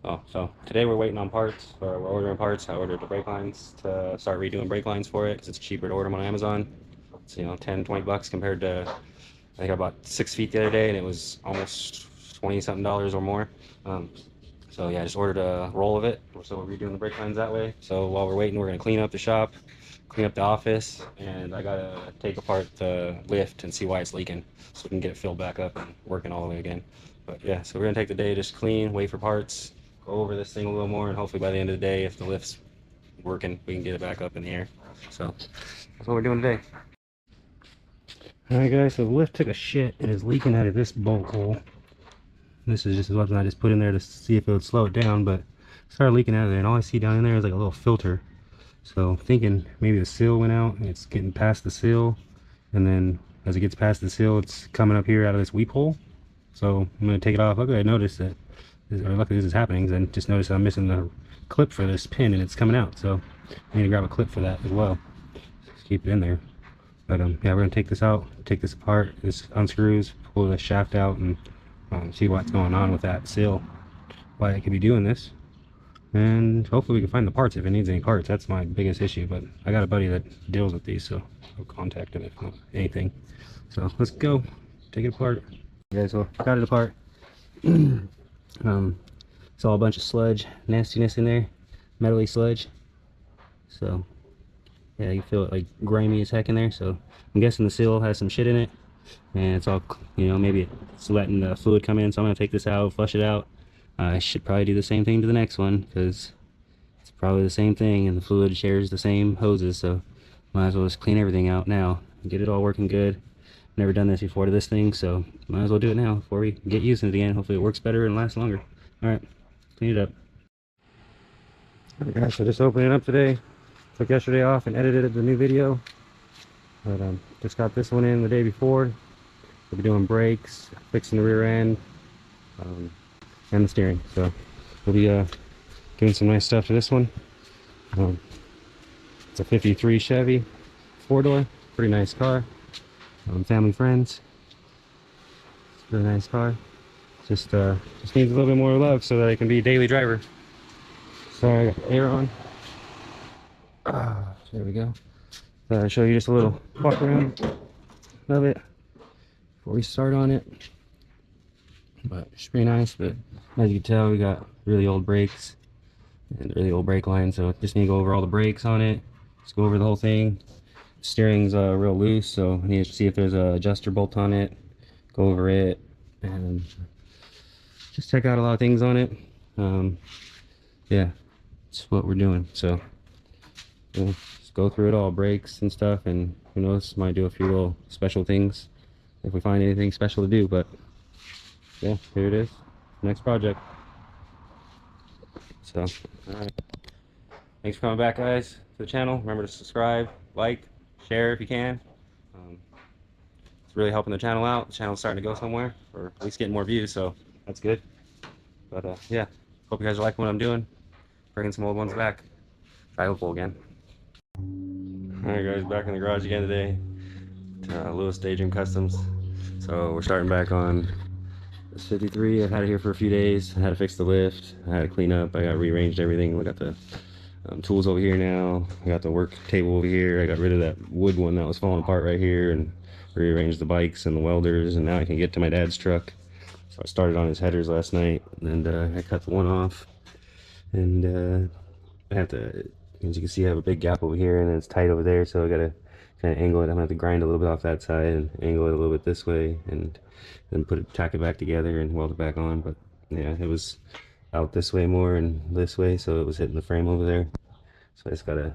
Oh, so today we're waiting on parts, or we're ordering parts. I ordered the brake lines to start redoing brake lines for it because it's cheaper to order them on Amazon. It's, 10, 20 bucks compared to, I think I bought 6 feet the other day and it was almost 20 something dollars or more. Um, so yeah, I just ordered a roll of it. So we're redoing the brake lines that way. So while we're waiting, we're gonna clean up the shop, clean up the office, and I gotta take apart the lift and see why it's leaking so we can get it filled back up and working all the way again. But yeah, so we're gonna take the day, just clean, wait for parts, go over this thing a little more, and hopefully by the end of the day, if the lift's working, we can get it back up in the air. So that's what we're doing today. All right, guys, so the lift took a shit and is leaking out of this bolt hole. This is just something I just put in there to see if it would slow it down, but it started leaking out of there, and all I see down in there is like a little filter. So I'm thinking maybe the seal went out and it's getting past the seal, and then as it gets past the seal, it's coming up here out of this weep hole. So I'm gonna take it off. Luckily I noticed that, or luckily this is happening, because I just noticed I'm missing the clip for this pin and it's coming out. So I need to grab a clip for that as well. Just keep it in there. But yeah, we're gonna take this out, take this apart. This unscrews, pull the shaft out, and see what's going on with that seal, why it could be doing this, and hopefully we can find the parts if it needs any parts. That's my biggest issue, but I got a buddy that deals with these, so I'll contact him if not anything. So let's go take it apart. Okay, so got it apart. Saw a bunch of sludge nastiness in there, metally sludge. So yeah, you feel it like grimy as heck in there. So I'm guessing the seal has some shit in it, and it's all, maybe it's letting the fluid come in. So I'm gonna take this out, flush it out. I should probably do the same thing to the next one, because it's probably the same thing and the fluid shares the same hoses. So might as well just clean everything out now and get it all working good. Never done this before to this thing, so might as well do it now before we get using it again. Hopefully it works better and lasts longer. All right, clean it up. All right, guys, so just opening it up today. Took yesterday off and edited the new video, but just got this one in the day before. We'll be doing brakes, fixing the rear end, and the steering. So we'll be doing some nice stuff to this one. It's a 53 Chevy 4-door, pretty nice car. Family friends. It's a really nice car. Just needs a little bit more love so that it can be a daily driver. Sorry, I got air on. There we go. Thought I'd show you just a little walk around of it before we start on it. But it's pretty nice. But as you can tell, we got really old brakes and really old brake lines, so just need to go over all the brakes on it. Just go over the whole thing. The steering's real loose, so I need to see if there's a adjuster bolt on it. Go over it and just check out a lot of things on it. Yeah, that's what we're doing. So we'll just go through it all, brakes and stuff, and who knows, might do a few little special things if we find anything special to do. But yeah, here it is, next project. So all right, thanks for coming back, guys, to the channel. Remember to subscribe, like, share if you can. It's really helping the channel out. The channel's starting to go somewhere, or at least getting more views, so that's good. But yeah, hope you guys are liking what I'm doing, bringing some old ones back. Try hopeful again. Alright guys, back in the garage again today. Lewis Daydream Customs. So we're starting back on this 53. I've had it here for a few days. I had to fix the lift. I had to clean up. I got rearranged everything. We got the tools over here now. I got the work table over here. I got rid of that wood one that was falling apart right here and rearranged the bikes and the welders, and now I can get to my dad's truck. So I started on his headers last night, and I cut the one off, and I have to, as you can see, I have a big gap over here and it's tight over there, so I gotta kind of angle it. I'm gonna have to grind a little bit off that side and angle it a little bit this way, and then tack it back together and weld it back on. But yeah, it was out this way more and this way, so it was hitting the frame over there. So I just gotta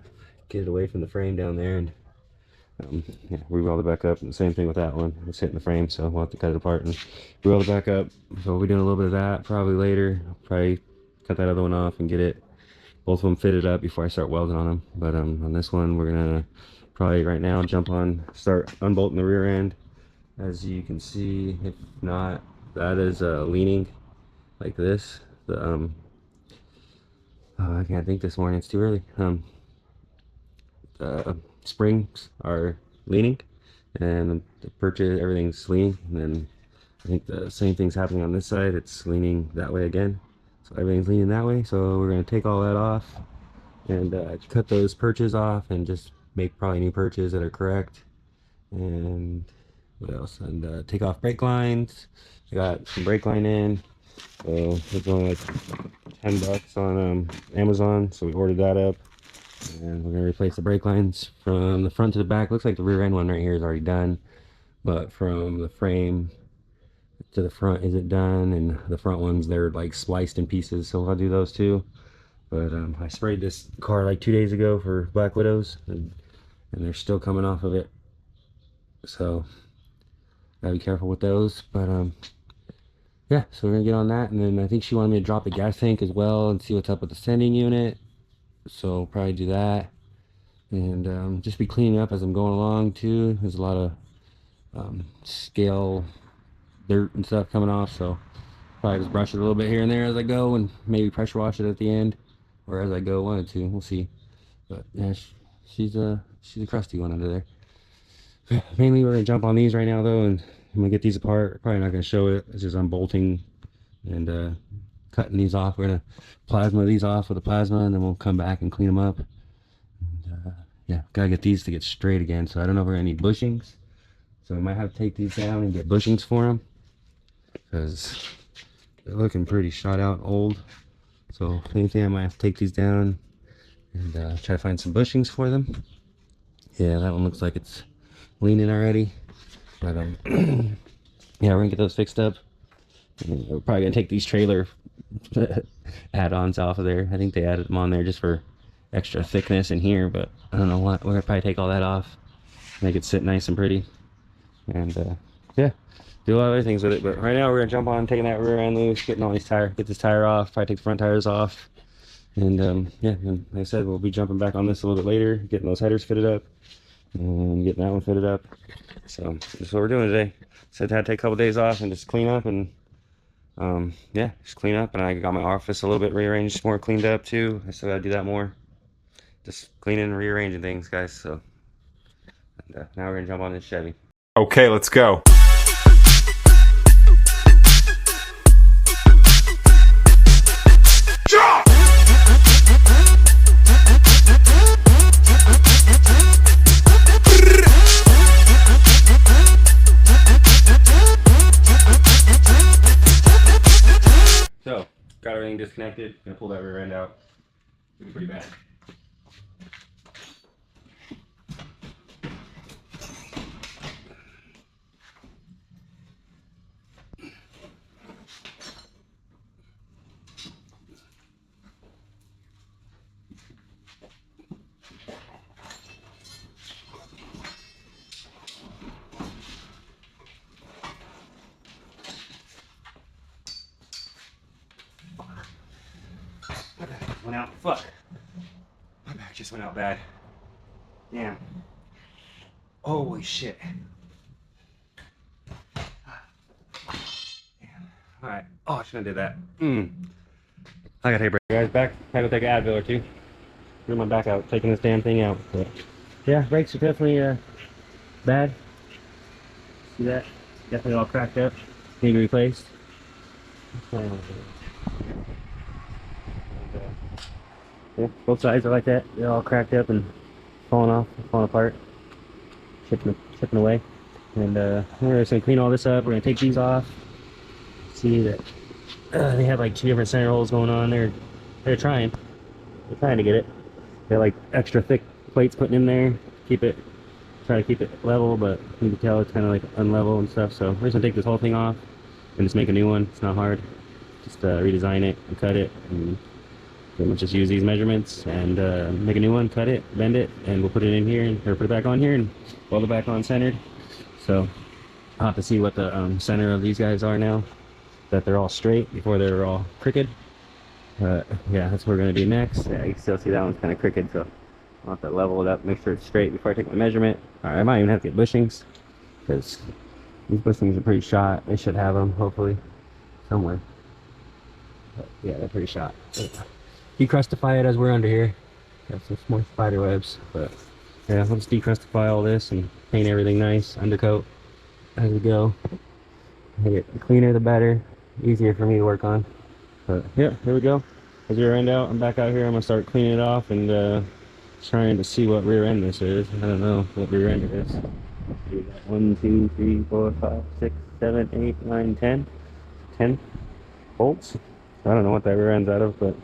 get it away from the frame down there and yeah, re-weld it back up. And the same thing with that one, it's hitting the frame, so we'll have to cut it apart and re-weld it back up. So we'll be doing a little bit of that probably later. I'll probably cut that other one off and get it, both of them fitted up before I start welding on them. But on this one, we're gonna probably right now start unbolting the rear end. As you can see, if not, that is leaning like this. The I can't think this morning, it's too early. The springs are leaning, and the purchase, everything's leaning. And then I think the same thing's happening on this side. It's leaning that way again. so everything's leaning that way. So we're going to take all that off and cut those perches off and just make probably new perches that are correct. And what else? And take off brake lines. I got some brake line in, so it's only like $10 on Amazon, so we ordered that up. And we're gonna replace the brake lines from the front to the back. Looks like the rear end one right here is already done, but from the frame to the front isn't done, and the front ones, they're like spliced in pieces, so I'll do those too. But I sprayed this car like 2 days ago for Black Widows, and they're still coming off of it, so gotta be careful with those. But yeah, so we're gonna get on that. And then I think she wanted me to drop the gas tank as well and see what's up with the sending unit, so we'll probably do that. And just be cleaning up as I'm going along too. There's a lot of scale dirt and stuff coming off, so probably just brush it a little bit here and there as I go, and maybe pressure wash it at the end, or as I go. Wanted to, we'll see. But yeah, she's a crusty one under there. Mainly we're gonna jump on these right now though, and I'm gonna get these apart. Probably not gonna show it. It's just unbolting and cutting these off. We're gonna plasma these off with a plasma, and then we'll come back and clean them up. And, yeah, gotta get these to get straight again. So I don't know if we're gonna need bushings. So we might have to take these down and get bushings for them, because they're looking pretty shot out old. So if anything, I might have to take these down and try to find some bushings for them. Yeah, that one looks like it's leaning already. But yeah, we're gonna get those fixed up. And we're probably gonna take these trailer add-ons off of there. I think they added them on there just for extra thickness in here, but I don't know what. We're gonna probably take all that off, make it sit nice and pretty, and yeah, do a lot of other things with it. But right now we're gonna jump on taking that rear end loose, getting all these get this tire off, probably take the front tires off, and yeah, and like I said, we'll be jumping back on this a little bit later, getting those headers fitted up and getting that one fitted up. So that's what we're doing today. Said I had to take a couple days off and just clean up, and yeah, just clean up. And I got my office a little bit rearranged, more cleaned up too. I still gotta do that more, just cleaning and rearranging things, guys. So and, now we're gonna jump on this Chevy. Okay, let's go. So, got everything disconnected. Gonna pull that rear end out. It's pretty bad. Went out. Fuck. My back just went out bad. Damn. Holy shit. Damn. Alright. Oh, I shouldn't have did that. I gotta take a break, guys. Back. Had to take an Advil or two. Threw my back out, taking this damn thing out. But yeah, brakes are definitely bad. See that? Definitely all cracked up. Need to be replaced. Yeah, both sides are like that. They're all cracked up and falling off, falling apart, chipping away. And we're just gonna clean all this up. We're gonna take these off. See that they have like 2 different center holes going on. They're trying to get it. They're like extra thick plates putting in there. Try to keep it level, but you can tell it's kind of like unlevel and stuff. So we're just gonna take this whole thing off and just make a new one. It's not hard. Just redesign it and cut it, and pretty much just use these measurements and make a new one, cut it, bend it, and we'll put it in here, or put it back on here and weld it back on centered. So I'll have to see what the center of these guys are now, that they're all straight before they're all crooked. Yeah, that's what we're gonna do next. Yeah, you can still see that one's kind of crooked, so I'll have to level it up, make sure it's straight before I take my measurement. Alright, I might even have to get bushings, because these bushings are pretty shot. They should have them, hopefully, somewhere. But yeah, they're pretty shot. De-crustify it as we're under here. Got some more spider webs, but yeah, let's de-crustify all this and paint everything nice, undercoat as we go. The cleaner the better, easier for me to work on. But yeah, here we go. As rear end out, I'm back out here. I'm gonna start cleaning it off and trying to see what rear end this is. I don't know what rear end it is. 1, 2, 3, 4, 5, 6, 7, 8, 9, 10. 10 bolts. I don't know what that rear end's out of, but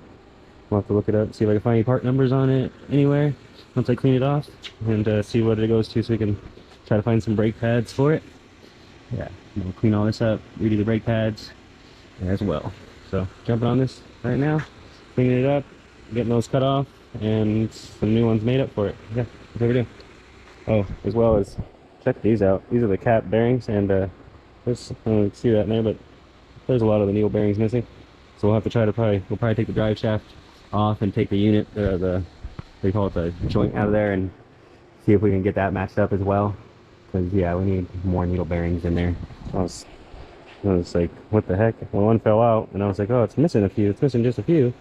I'll have to look it up, see if I can find any part numbers on it anywhere once I clean it off, and see what it goes to so we can try to find some brake pads for it. Yeah, we'll clean all this up, redo the brake pads as well. So jumping on this right now, cleaning it up, getting those cut off, and some new ones made up for it. Yeah, that's what we're doing. Oh, as well as check these out. These are the cap bearings, and there's, I don't know if you can see that in there, but there's a lot of the needle bearings missing. So we'll have to try to we'll probably take the drive shaft off and take the unit, they call it the joint out of there, and see if we can get that matched up as well. Because yeah, we need more needle bearings in there. I was like, what the heck? Well, one fell out, and I was like, oh, it's missing a few. It's missing just a few.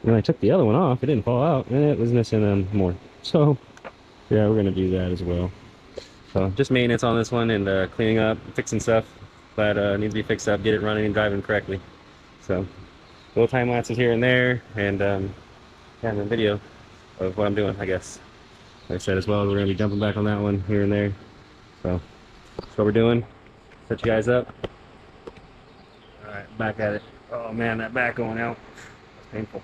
And I took the other one off. It didn't fall out, and it was missing more. So yeah, we're gonna do that as well. So just maintenance on this one, and cleaning up, fixing stuff that needs to be fixed up, get it running and driving correctly. So little time lapses here and there, and yeah, and a video of what I'm doing, I guess. Like I said as well, we're gonna be jumping back on that one here and there. So that's what we're doing. Set you guys up. All right, back at it. Oh man, that back going out. It's painful.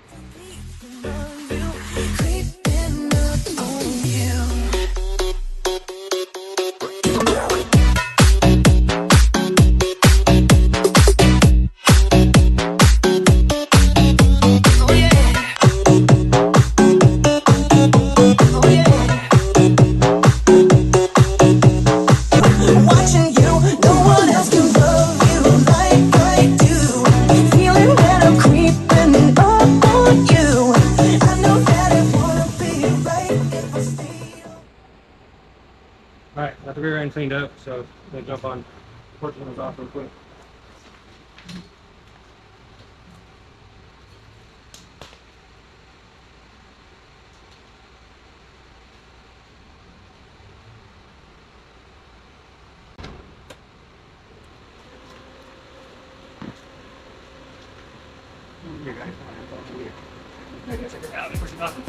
Alright, got the rear end cleaned up, so I'm going to jump on portion those off real quick. Here, guys. I guess I forgot to push the button.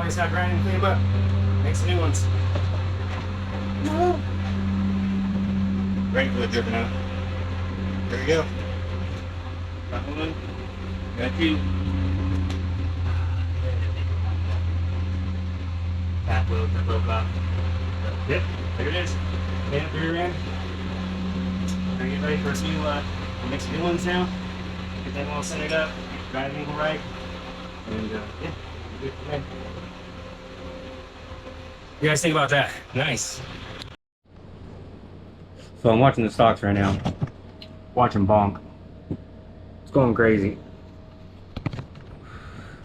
just gotta grind and clean them up. Make some new ones. Rain fluid dripping out. There we go. Got one. Got two. Tap wheel, turbo flop. Yep, there it is. Clean up the rear end. We're gonna get ready for some new, make some new ones now. Get them all centered up. Drive the angle right. And yeah, good for me. What do you guys think about that? Nice. So I'm watching the stocks right now. Watching bonk. It's going crazy.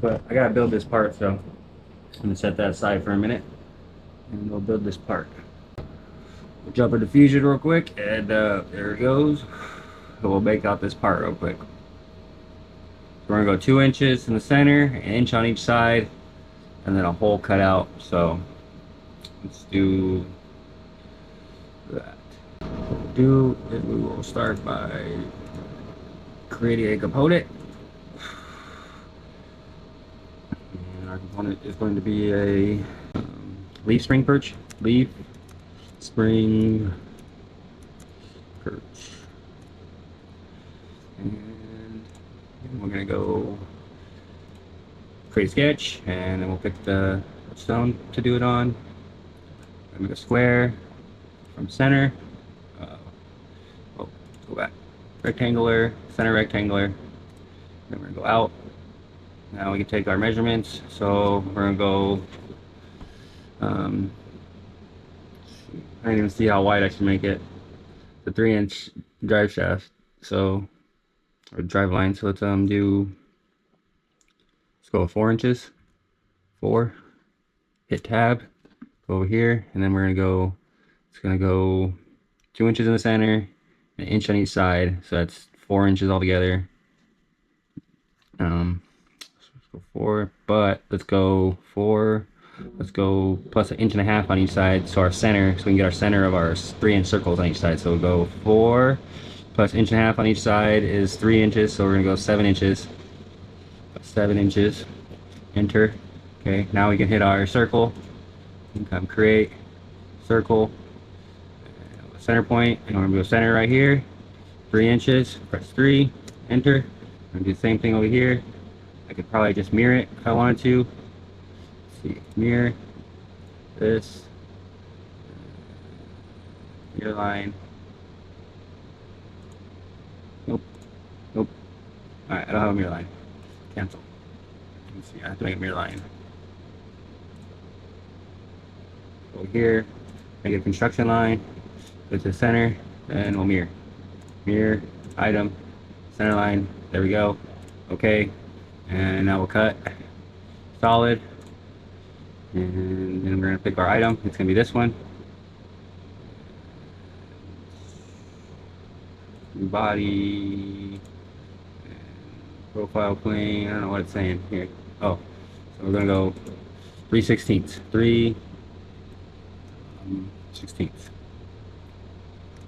But I gotta build this part, so I'm gonna set that aside for a minute and we'll build this part. We'll jump into Fusion real quick, and there it goes. So we'll make out this part real quick. So we're gonna go 2 inches in the center, an inch on each side, and then a hole cut out. So let's do that. What we'll do is we will start by creating a component. And our component is going to be a leaf spring perch. Leaf spring perch. And we're going to go create a sketch, and then we'll pick the stone to do it on. Make a square from center. Oh, go back. Rectangular, center rectangular. Then we're gonna go out. Now we can take our measurements. So we're gonna go. I didn't even see how wide I should make it. The 3-inch drive shaft. So, or drive line. So let's do. Let's go 4 inches. 4. Hit tab. Go over here, and then we're gonna go. It's gonna go 2 inches in the center, an inch on each side, so that's 4 inches altogether. Let's go 4, but let's go 4. Let's go plus 1.5 inches on each side, so our center, so we can get our center of our 3-inch circles on each side. So we'll go 4 plus 1.5 inches on each side is 3 inches, so we're gonna go 7 inches. 7 inches. Enter. Okay, now we can hit our circle. Come create circle. Center point, and we're gonna go center right here. 3 inches. Press 3. Enter. I'm gonna do the same thing over here. I could probably just mirror it if I wanted to. Let's see, mirror this, mirror line. Nope. Nope. All right, I don't have a mirror line. Cancel. Let's see. I have to make a mirror line. Go here. Make a construction line. Go to the center, and we'll mirror. Mirror, item, center line, there we go. Okay, and now we'll cut solid, and then we're gonna pick our item. It's gonna be this one. Body, profile plane, I don't know what it's saying here. Oh, so we're gonna go 3/16. 3/16.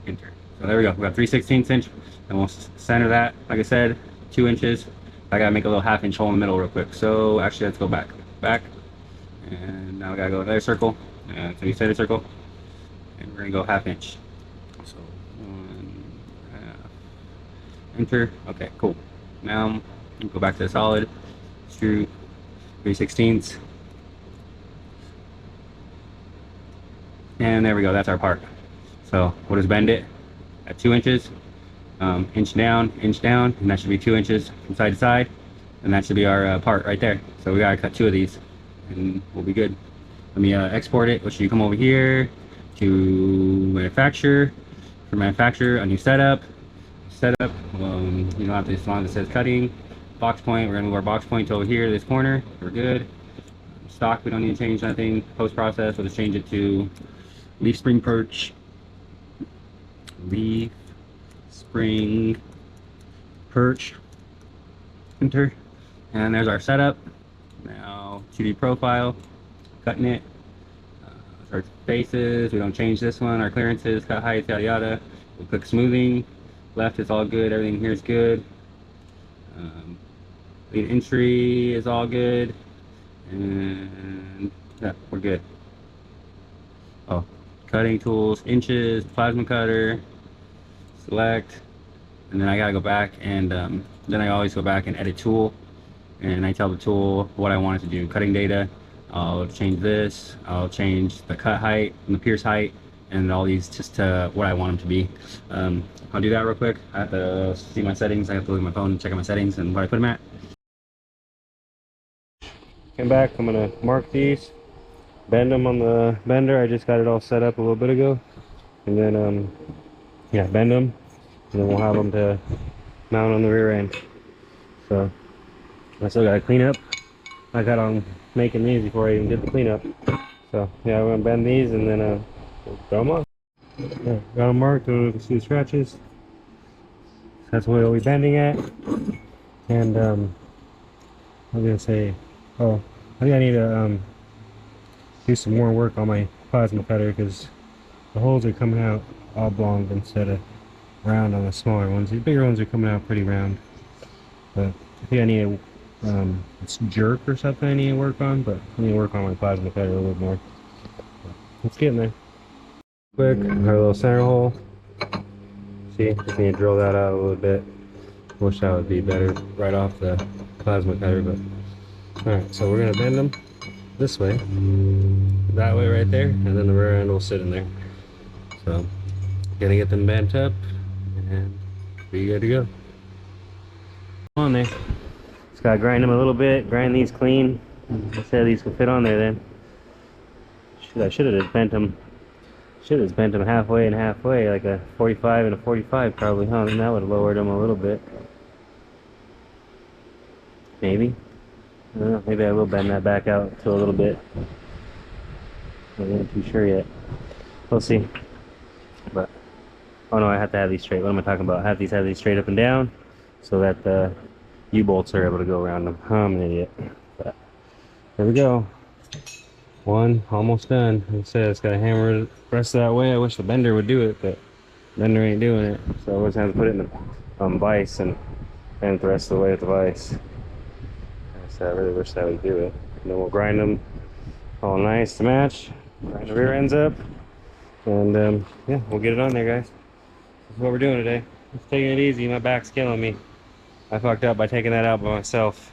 Enter. So there we go. We got 3/16 inch, and we'll center that. Like I said, 2 inches. I gotta make a little 1/2 inch hole in the middle real quick. So actually, let's go back, and now we gotta go another circle. And so we set a circle, and we're gonna go 1/2 inch. So 1/2. Enter. Okay, cool. Now we'll go back to the solid. Screw 3/16. And there we go. That's our part. So we'll just bend it at 2 inches, inch down, and that should be 2 inches from side to side, and that should be our part right there. So we gotta cut 2 of these, and we'll be good. Let me export it. Which you come over here to manufacture. For manufacture, a new setup. You don't have to, as long as it says cutting. Box point. We're gonna move our box point to over here to this corner. We're good. Stock. We don't need to change nothing. Post process. We'll just change it to leaf spring perch. Leaf spring perch. Enter. And there's our setup. Now 2D profile, cutting it. Our faces, we don't change this one. Our clearances, cut height, yada yada. We'll click smoothing. Left is all good. Everything here is good. Lead entry is all good. And yeah, we're good. Oh, cutting tools, inches, plasma cutter, select, and then I gotta go back and then I always go back and edit tool, and I tell the tool what I want it to do. Cutting data, I'll change this, I'll change the cut height and the pierce height, and all these just to what I want them to be. I'll do that real quick. I have to see my settings. I have to look at my phone and check out my settings and what I put them at. Came back, I'm gonna mark these, bend them on the bender. I just got it all set up a little bit ago, and then yeah, bend them, and then we'll have them to mount on the rear end. So I still gotta clean up. I got on making these before I even did the cleanup. So yeah, I'm gonna bend these and then we'll throw them on. Yeah, got them marked so you can see the scratches. That's what we'll be bending at. And I was gonna say, oh, I think I need to do some more work on my plasma cutter because the holes are coming out oblong instead of round on the smaller ones. The bigger ones are coming out pretty round. But I think I need to, it's jerk or something I need to work on, but I need to work on my plasma cutter a little more. Let's get in there. Quick, our little center hole. See, just need to drill that out a little bit. Wish that would be better right off the plasma cutter, but alright, so we're gonna bend them this way, that way right there, and then the rear end will sit in there. So, gonna get them bent up, and be good to go. On there. Just gotta grind them a little bit, grind these clean. Instead these can fit on there then. I should have just bent them. Should have just bent them halfway and halfway, like a 45 and a 45 probably, huh? And that would have lowered them a little bit. Maybe. I don't know, maybe I will bend that back out to a little bit. I'm not too sure yet. We'll see. But, oh no, I have to have these straight. What am I talking about? I have these straight up and down so that the U-bolts are able to go around them. I'm an idiot. But, there we go. One almost done. Like I said, it's got to hammer the rest of that way. I wish the bender would do it, but bender ain't doing it. So I just have to put it in the vise and bend it the rest of the way with the vise. So I really wish that would do it. And then we'll grind them all nice to match. Grind the rear ends up, and yeah, we'll get it on there, guys. This is what we're doing today. Just taking it easy. My back's killing me. I fucked up by taking that out by myself.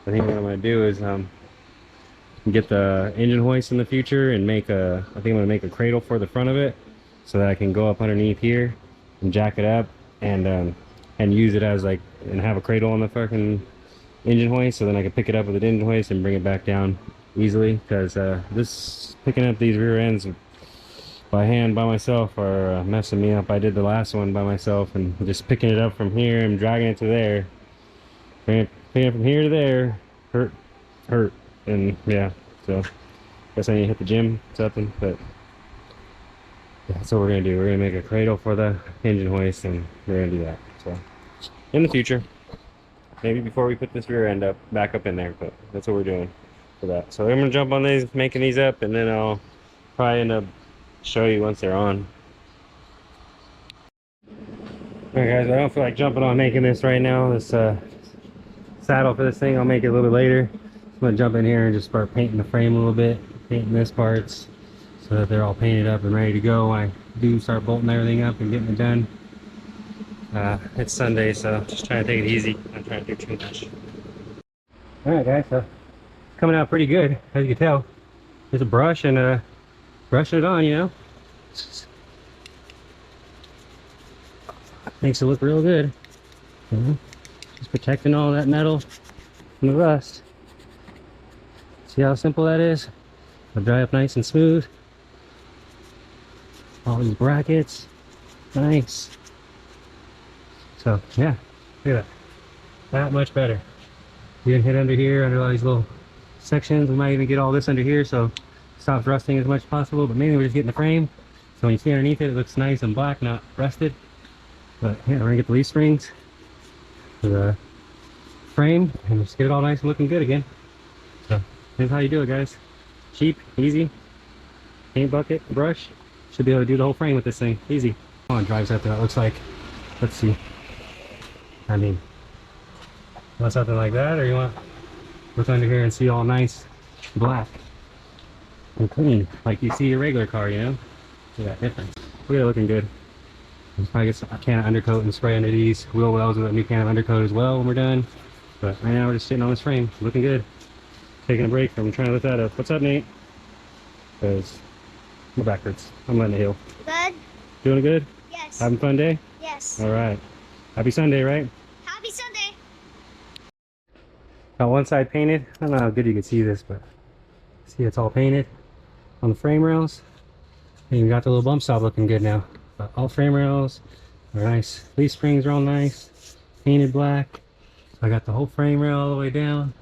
I think what I'm gonna do is get the engine hoist in the future and make a, I think I'm gonna make a cradle for the front of it so that I can go up underneath here and jack it up and use it as like, and have a cradle on the fucking engine hoist, so then I can pick it up with the engine hoist and bring it back down easily, because this picking up these rear ends by hand by myself are messing me up. I did the last one by myself, and just picking it up from here and dragging it to there, picking it from here to there hurt. And yeah, so guess I need to hit the gym or something, but yeah, that's what we're gonna do. We're gonna make a cradle for the engine hoist, and we're gonna do that. So in the future, maybe before we put this rear end up back up in there, but that's what we're doing for that. So I'm gonna jump on these, making these up, and then I'll probably end up show you once they're on. Alright guys, I don't feel like jumping on making this right now. This saddle for this thing I'll make it a little bit later. I'm gonna jump in here and just start painting the frame a little bit, painting this parts so that they're all painted up and ready to go when I do start bolting everything up and getting it done. It's Sunday, so just trying to take it easy, not trying to do too much. Alright guys, so it's coming out pretty good, as you can tell. There's a brush and brushing it on, you know. Makes it look real good. Just protecting all that metal from the rust. See how simple that is? It'll dry up nice and smooth. All these brackets, nice. So yeah, look at that. That much better. You can hit under here, under all these little sections. We might even get all this under here so it stops rusting as much as possible, but mainly we're just getting the frame. So when you see underneath it, it looks nice and black, not rusted. But yeah, we're gonna get the leaf springs for the frame and just get it all nice and looking good again. So here's how you do it, guys. Cheap, easy. Paint bucket, brush. Should be able to do the whole frame with this thing. Easy. Come on, drives out there. It looks like, let's see. I mean, you want something like that, or you want look under here and see all nice black and clean, like you see your regular car, you know? Look at that difference. Look at it looking good. I'll probably get a can of undercoat and spray under these wheel wells with a new can of undercoat as well when we're done. But right now we're just sitting on this frame, looking good. Taking a break from trying to lift that up. What's up, Nate? Because my back hurts. I'm letting it heal. Good. Doing good? Yes. Having a fun day? Yes. All right. Happy Sunday, right? Happy Sunday. Got one side painted. I don't know how good you can see this, but see it's all painted on the frame rails. And you got the little bump stop looking good now. But all frame rails are nice. Leaf springs are all nice. Painted black. So I got the whole frame rail all the way down.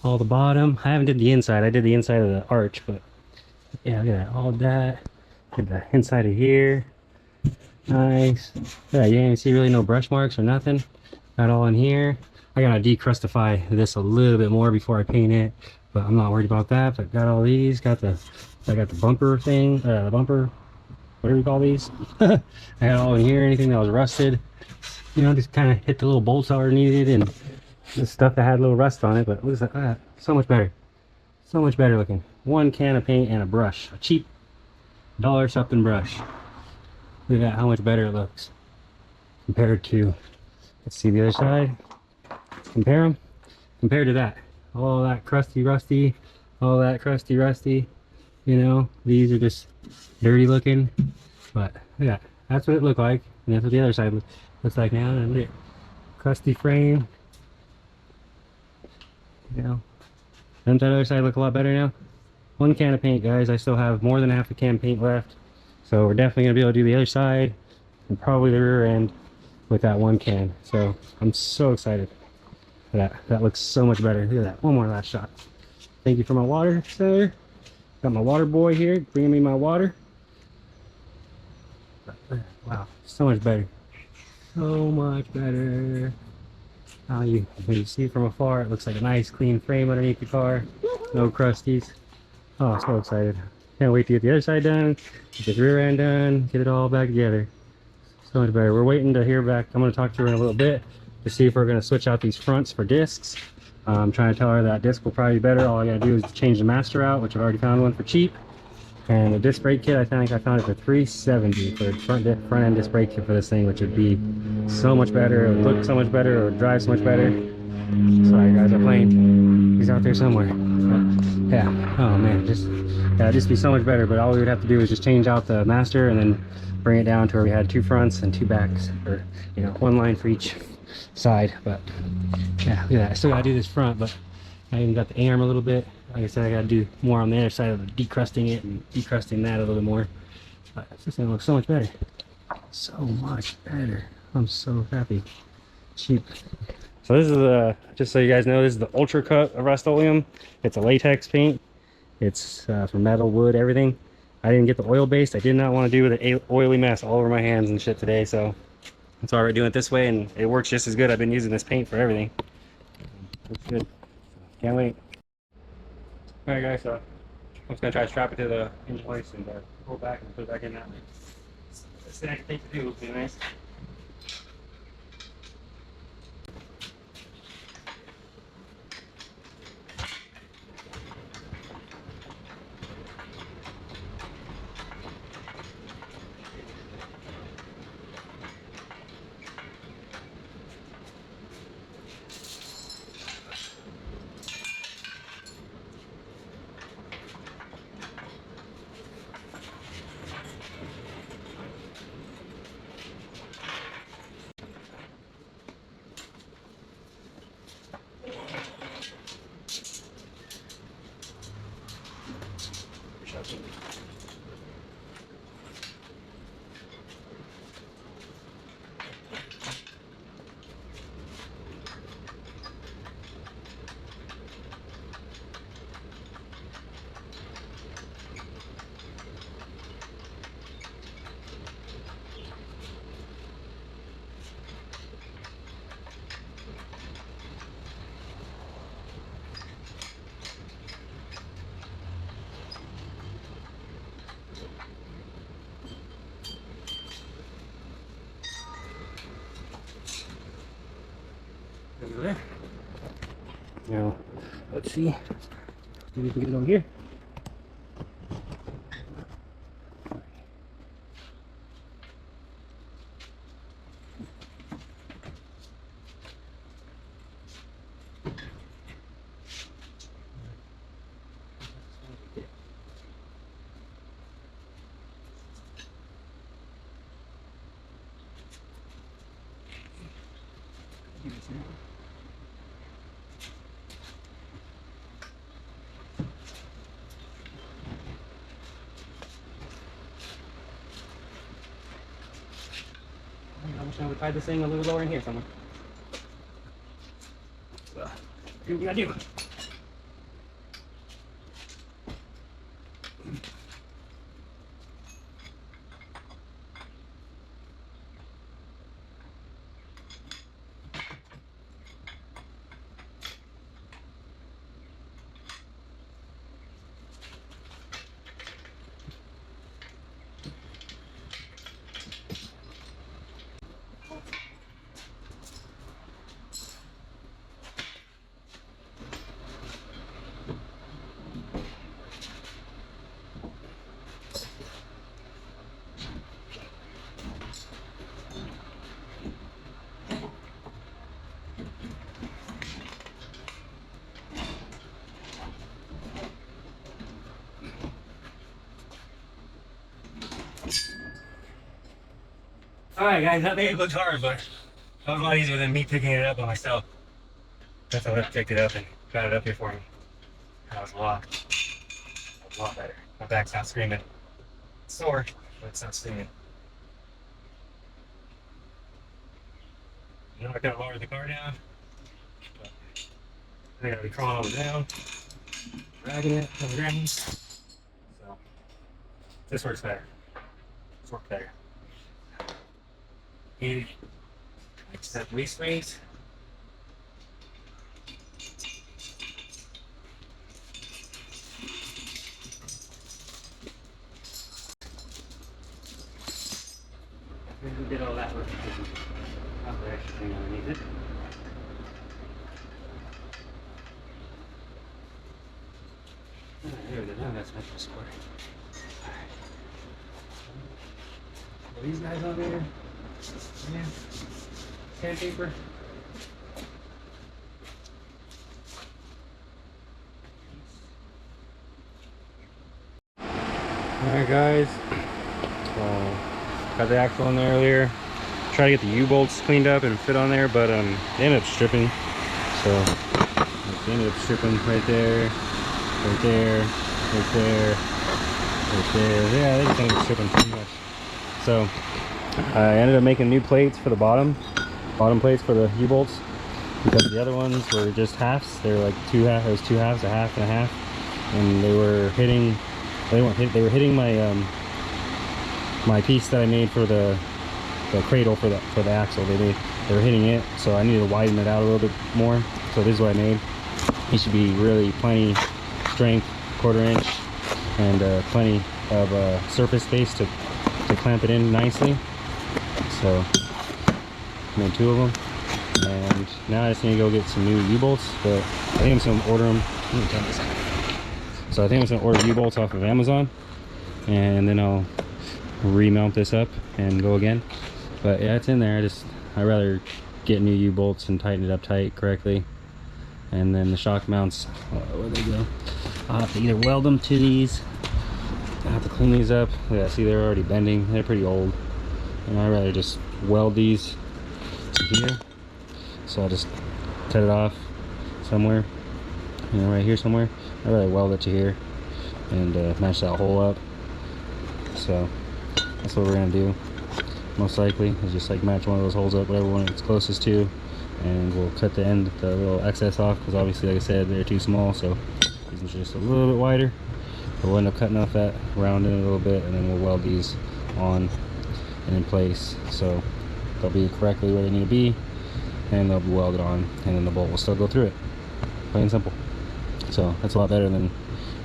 All the bottom. I haven't did the inside. I did the inside of the arch, but yeah, look at that. All that. Look at the inside of here. Nice. Yeah, you can't even see really no brush marks or nothing. Got all in here. I gotta de-crustify this a little bit more before I paint it, but I'm not worried about that. But got all these. I got the bumper thing. The bumper. What do we call these? I got all in here. Anything that was rusted, you know, just kind of hit the little bolts that were needed and the stuff that had a little rust on it. But look at that. So much better. So much better looking. One can of paint and a brush. A cheap dollar something brush. Look at that, how much better it looks compared to, let's see the other side. Compare them. Compared to that. All that crusty rusty. All that crusty rusty. You know, these are just dirty looking. But yeah, that's what it looked like. And that's what the other side looks like now. And look at crusty frame. You know, doesn't that other side look a lot better now? One can of paint, guys. I still have more than half a can of paint left. So we're definitely going to be able to do the other side and probably the rear end with that one can. So I'm so excited for that. That looks so much better. Look at that. One more last shot. Thank you for my water, sir. Got my water boy here bringing me my water. Wow, so much better. So much better. Now when you see it from afar, it looks like a nice clean frame underneath the car. No crusties. Oh, so excited. Can't wait to get the other side done, get the rear end done, get it all back together. So much better. We're waiting to hear back. I'm going to talk to her in a little bit to see if we're going to switch out these fronts for discs. I'm trying to tell her that disc will probably be better. All I got to do is change the master out, which I've already found one for cheap. And the disc brake kit, I think I found it for $370 for front end disc brake kit for this thing, which would be so much better. It would look so much better. It would drive so much better. Sorry guys, our plane. He's out there somewhere. Yeah. Oh man, it'd just be so much better. But all we would have to do is just change out the master and then bring it down to where we had two fronts and two backs, or you know, one line for each side. But yeah, look at that. I still gotta do this front, but I even got the arm a little bit. Like I said, I gotta do more on the other side of the decrusting it and decrusting that a little bit more. But this thing looks so much better. So much better. I'm so happy. Cheap. So this is just so you guys know, this is the Ultra Cut of Rust-Oleum. It's a latex paint. It's for metal, wood, everything. I didn't get the oil based. I did not want to do the oily mess all over my hands and shit today, so that's why we're doing it this way, and it works just as good. I've been using this paint for everything. Looks good. Can't wait. All right, guys. So I'm just gonna try to strap it to the hinge hoist and pull it back and put it back in that way. That's the next thing to do. Would be nice. There. Now, let's see. See if we can get it over here. I wish I would tie this thing a little lower in here somewhere. So, see what we gotta do. Alright guys, that made it look hard, but that was a lot easier than me picking it up by myself. That's how I picked it up and got it up here for me. That was a lot better. My back's not screaming. It's sore, but it's not screaming. Now I gotta lower the car down. But I gotta be crawling all down, dragging it on the ground. So this works better. This works better. And except waist springs. We did all that work. Not the extra thing underneath it. There we go. Now that's much more square. Alright. Well, these guys on there. Yeah. Sandpaper. Alright guys, got the axle in there earlier. Try to get the U-bolts cleaned up and fit on there, but they ended up stripping. So they ended up stripping right there, right there, right there, right there. Yeah, they just ended up stripping pretty much. So I ended up making new plates for the bottom plates for the U-bolts, because the other ones were just halves. They were like two halves, a half and a half, and they were hitting. They were hitting my my piece that I made for the cradle for the axle. They were hitting it, so I needed to widen it out a little bit more. So this is what I made. It should be really plenty strength, 1/4 inch, and plenty of surface space to clamp it in nicely. So I made 2 of them, and now I just need to go get some new U-bolts. But I think I'm just gonna order them. Let me turn this on. So I think I'm just gonna order U-bolts off of Amazon, and then I'll remount this up and go again. But yeah, it's in there. I'd rather get new U-bolts and tighten it up tight correctly. And then the shock mounts, where they go? I'll have to either weld them to these. I have to clean these up. Yeah, see, they're already bending. They're pretty old, and I'd rather just weld these to here. So I'll just cut it off somewhere, you know, right here somewhere. I'd rather weld it to here and match that hole up. So that's what we're gonna do. Most likely is just like match one of those holes up, whatever one it's closest to, and we'll cut the little excess off, because obviously, like I said, they're too small. So these are just a little bit wider. But we'll end up cutting off that, rounding it a little bit, and then we'll weld these on and in place. So they'll be correctly where they need to be, and they'll be welded on, and then the bolt will still go through it. Plain and simple. So that's a lot better than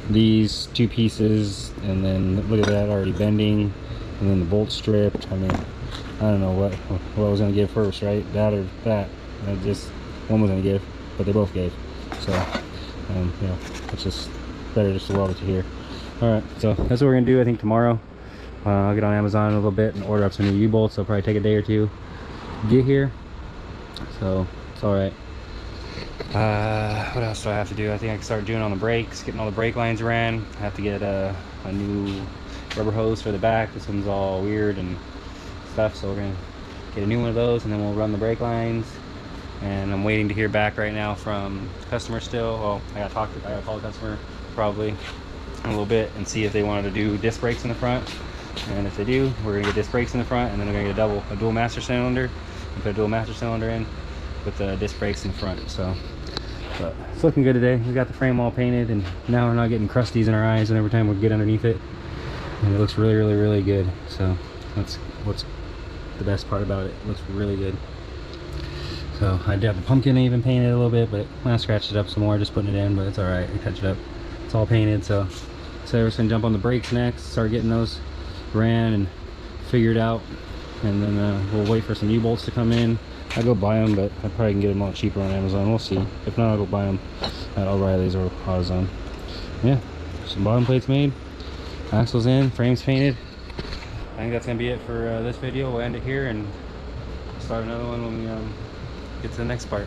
these 2 pieces, and then look at that, already bending, and then the bolt stripped. I mean, I don't know what I was gonna give first, right? That or that. Just one was gonna give, but they both gave. So you know, it's just better just to weld it to here. All right, so that's what we're gonna do. I think tomorrow I'll get on Amazon in a little bit and order up some new U-bolts. It'll probably take a day or two to get here, so it's all right. What else do I have to do? I think I can start doing on the brakes, getting all the brake lines ran. I have to get a new rubber hose for the back. This one's all weird and stuff, so we're gonna get a new one of those, and then we'll run the brake lines. And I'm waiting to hear back right now from the customer still. Well, I gotta call the customer probably in a little bit and see if they wanted to do disc brakes in the front. And if they do, we're gonna get disc brakes in the front, and then we're gonna get a dual master cylinder, and put a dual master cylinder in with the disc brakes in front. So, but it's looking good today. We got the frame all painted, and now we're not getting crusties in our eyes and every time we get underneath it. And it looks really, really, really good. So that's what's the best part about it. It looks really good. So I did have the pumpkin even painted a little bit, but I scratched it up some more just putting it in, but it's all right. I touch it up. It's all painted. So we're just gonna jump on the brakes next, start getting those ran and figured out, and then we'll wait for some U-bolts to come in. I'll go buy them, but I probably can get them a lot cheaper on Amazon. We'll see. If not, I'll go buy them at O'Reilly's or AutoZone. Yeah, some bottom plates made, axles in, frames painted. I think that's gonna be it for this video. We'll end it here and start another one when we get to the next part.